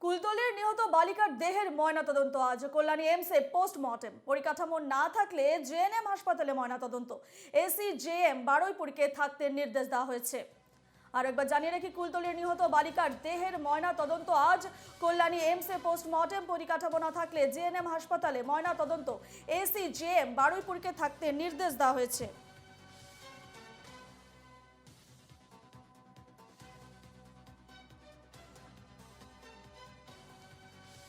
কুলতলির নিহত বালিকার দেহের ময়নাতদন্ত আজ কল্যাণী এমসে পোস্টমর্টেম। পরিকাঠামো না থাকলে জেএনএম হাসপাতালে ময়নাতদন্ত। এসিজেএম বারুইপুরকে থাকতে নির্দেশ দেওয়া হয়েছে। আর একবার জানিয়ে রাখি, কুলতলির নিহত বালিকার দেহের ময়নাতদন্ত আজ কল্যাণী এমসে পোস্টমর্টেম। পরিকাঠামো না থাকলে জেএনএম হাসপাতালে ময়নাতদন্ত। এসিজেএম বারুইপুরকে থাকতে নির্দেশ দেওয়া হয়েছে।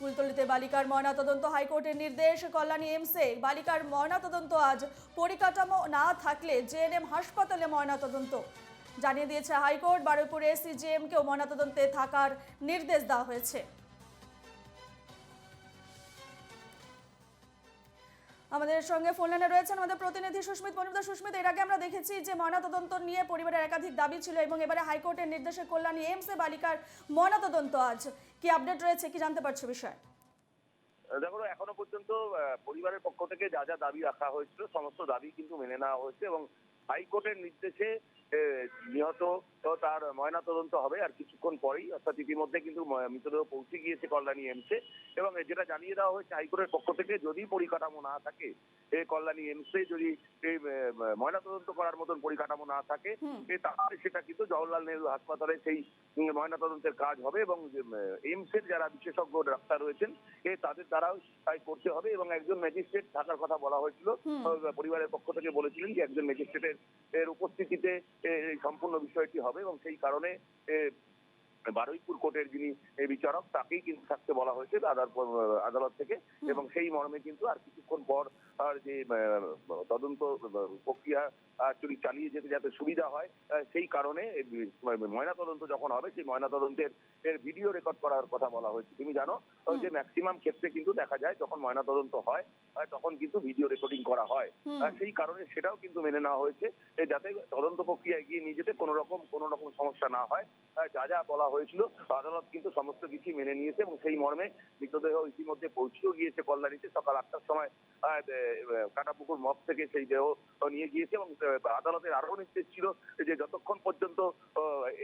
কুলতলিতে বালিকার ময়নাতদন্ত, হাইকোর্টের নির্দেশ। কল্যাণী এমসে বালিকার ময়নাতদন্ত আজ। পরিকাঠামো না থাকলে জেএনএম হাসপাতালে ময়নাতদন্ত জানিয়ে দিয়েছে হাইকোর্ট। বারুইপুর এসিজেএম কেও ময়নাতদন্তে থাকার নির্দেশ দেওয়া হয়েছে। আমাদের সঙ্গে ফোন লাইনে রয়েছেন আমাদের প্রতিনিধি সুস্মিত মজুমদার। সুস্মিত, এর আগে আমরা দেখেছি যে ময়নাতদন্ত নিয়ে পরিবারের একাধিক দাবি ছিল এবং এবারে হাইকোর্টের নির্দেশে কল্যাণী এমসে বালিকার ময়নাতদন্ত আজ। কি আপডেট রয়েছে, কি জানতে পারছো বিষয়? দেখো, এখনো পর্যন্ত পরিবারের পক্ষ থেকে যা যা দাবি রাখা হয়েছিল সমস্ত দাবি কিন্তু মেনে নেওয়া হয়েছে এবং হাইকোর্টের নির্দেশে নিহত তার ময়নাতদন্ত হবে আর কিছুক্ষণ পরেই, অর্থাৎ ইতিমধ্যে কিন্তু মৃতদেহ পৌঁছে গিয়েছে কল্যাণী এমসে। এবং যেটা জানিয়ে দেওয়া হয়েছে হাইকোর্টের পক্ষ থেকে, যদি পরিকাঠামো না থাকে কল্যাণী এমসে, যদি ময়নাতদন্ত করার মতন পরিকাঠামো না থাকে তাহলে সেটা কিন্তু জওহরলাল নেহরু হাসপাতালে সেই ময়নাতদন্তের কাজ হবে এবং এমসের যারা বিশেষজ্ঞ ডাক্তার রয়েছেন তাদের দ্বারাও তাই করতে হবে। এবং একজন ম্যাজিস্ট্রেট থাকার কথা বলা হয়েছিল, পরিবারের পক্ষ থেকে বলেছিলেন যে একজন ম্যাজিস্ট্রেটের উপস্থিতিতে এই সম্পূর্ণ বিষয়টি হবে এবং সেই কারণে বারুইপুর কোর্টের যিনি বিচারক তাকেই কিন্তু থাকতে বলা হয়েছে আদালত থেকে। এবং সেই মর্মে কিন্তু আর কিছুক্ষণ পর যে তদন্ত প্রক্রিয়া চালিয়ে যেতে যাতে সুবিধা হয় সেই কারণে ময়নাতদন্ত যখন হবে সেই ময়নাতদন্তের ভিডিও রেকর্ড করার কথা বলা হয়েছে। তুমি জানো যে ম্যাক্সিমাম ক্ষেত্রে কিন্তু দেখা যায় যখন ময়নাতদন্ত হয় তখন কিন্তু ভিডিও রেকর্ডিং করা হয়। সেই কারণে সেটাও কিন্তু মেনে নেওয়া হয়েছে যাতে তদন্ত প্রক্রিয়া এগিয়ে নিয়ে যেতে কোনো রকম সমস্যা না হয়। যা যা বলা হয়েছিল আদালত কিন্তু সমস্ত কিছু মেনে নিয়েছে এবং সেই মর্মে মৃতদেহ ইতিমধ্যে পৌঁছেও গিয়েছে কল্যাণীতে। সকাল 8টার সময় কাটাপুকুর মঠ থেকে সেই দেহ নিয়ে গিয়েছে এবং আদালতের আরো নির্দেশ ছিল যে যতক্ষণ পর্যন্ত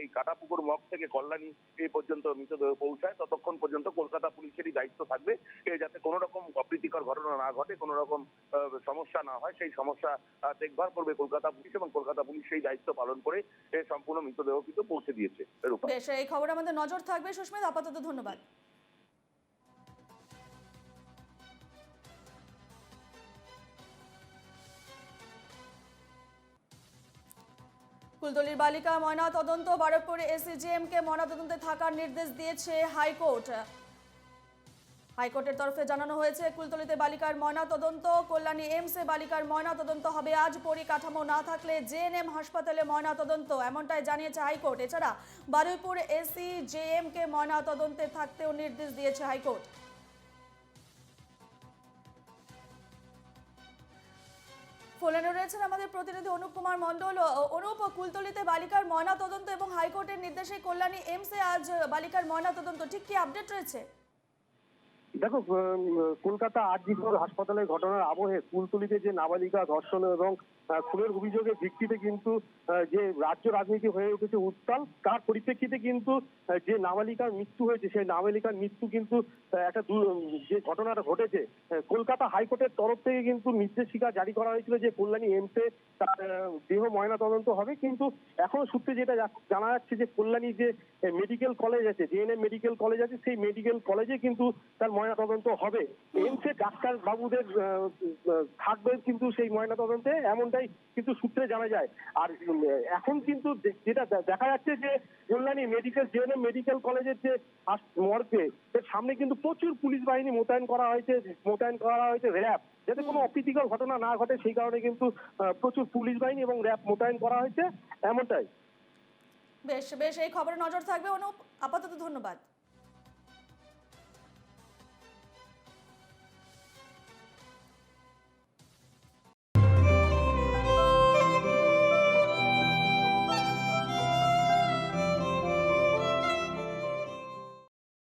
এই কাটাপুকুর মঠ থেকে কল্যাণী এই পর্যন্ত মৃতদেহ পৌঁছায় ততক্ষণ পর্যন্ত কলকাতা পুলিশেরই দায়িত্ব থাকবে যাতে কোনো রকম অপ্রীতিকর ঘটনা না ঘটে, কোনো রকম সমস্যা না হয়। সেই সমস্যা দেখভাল করবে কলকাতা পুলিশ এবং কলকাতা পুলিশ সেই দায়িত্ব পালন করে সম্পূর্ণ মৃতদেহ কিন্তু পৌঁছে দিয়েছে। বেশ, এই খবর আমাদের নজর থাকবে। সুস্মিত, আপাতত ধন্যবাদ। কুলতলির বালিকা ময়নাতদন্ত, বারুইপুর এসিজেএম কে ময়নাতদন্তে থাকার নির্দেশ দিয়েছে হাইকোর্ট। হাইকোর্টের তরফে জানানো হয়েছে কুলতলিতে বালিকার ময়নাতদন্ত, কল্যাণী এমসে বালিকার ময়নাতদন্ত হবে আজ। পরিকাঠামো না থাকলে জেএনএম হাসপাতালে ময়নাতদন্ত, এমনটাই জানিয়েছে হাইকোর্ট। এছাড়া বারুইপুর এসিজেএম কে ময়নাতদন্তে থাকতেও নির্দেশ দিয়েছে হাইকোর্ট। ফোনে রয়েছেন আমাদের প্রতিনিধি অনুপ কুমার মণ্ডল। অনুপ, কুলতলিতে বালিকার ময়নাতদন্ত এবং হাইকোর্টের নির্দেশে কল্যাণী এমসে আজ বালিকার ময়নাতদন্ত, ঠিক কি আপডেট রয়েছে? দেখো, কলকাতা আরজি কর হাসপাতালের ঘটনার আবহে কুলতলিতে যে নাবালিকা ধর্ষণ এবং খুনের অভিযোগের ভিত্তিতে কিন্তু যে রাজ্য রাজনীতি হয়ে উঠেছে উত্তাল, তার পরিপ্রেক্ষিতে কিন্তু যে নাবালিকার মৃত্যু হয়েছে সেই নাবালিকার মৃত্যু কিন্তু একটা যে ঘটনাটা ঘটেছে, কলকাতা হাইকোর্টের তরফ থেকে কিন্তু নির্দেশিকা জারি করা হয়েছিল যে কল্যাণী এমসে তার দেহ ময়না তদন্ত হবে। কিন্তু এখনো সূত্রে যেটা জানা যাচ্ছে যে কল্যাণী যে মেডিকেল কলেজ আছে, জেএনএম মেডিকেল কলেজ আছে, সেই মেডিকেল কলেজে কিন্তু তার ময়না তদন্ত হবে। এমসে ডাক্তার বাবুদের থাকবে কিন্তু সেই ময়না তদন্তে, এমনটাই কিন্তু সূত্রে জানা যায়। আর এখন কিন্তু যেটা দেখা যাচ্ছে যে কল্যাণী মেডিকেল জেএনএম মেডিকেল কলেজের যে মর্গে এর সামনে কিন্তু প্রচুর পুলিশ বাহিনী মোতায়েন করা হয়েছে র্যাব, যাতে কোনো অপ্রীতিকর ঘটনা না ঘটে সেই কারণে কিন্তু প্রচুর পুলিশ বাহিনী এবং র্যাব মোতায়েন করা হয়েছে, এমনটাই। বেশ, এই খবরে নজর থাকবে অনুপ, আপাতত ধন্যবাদ।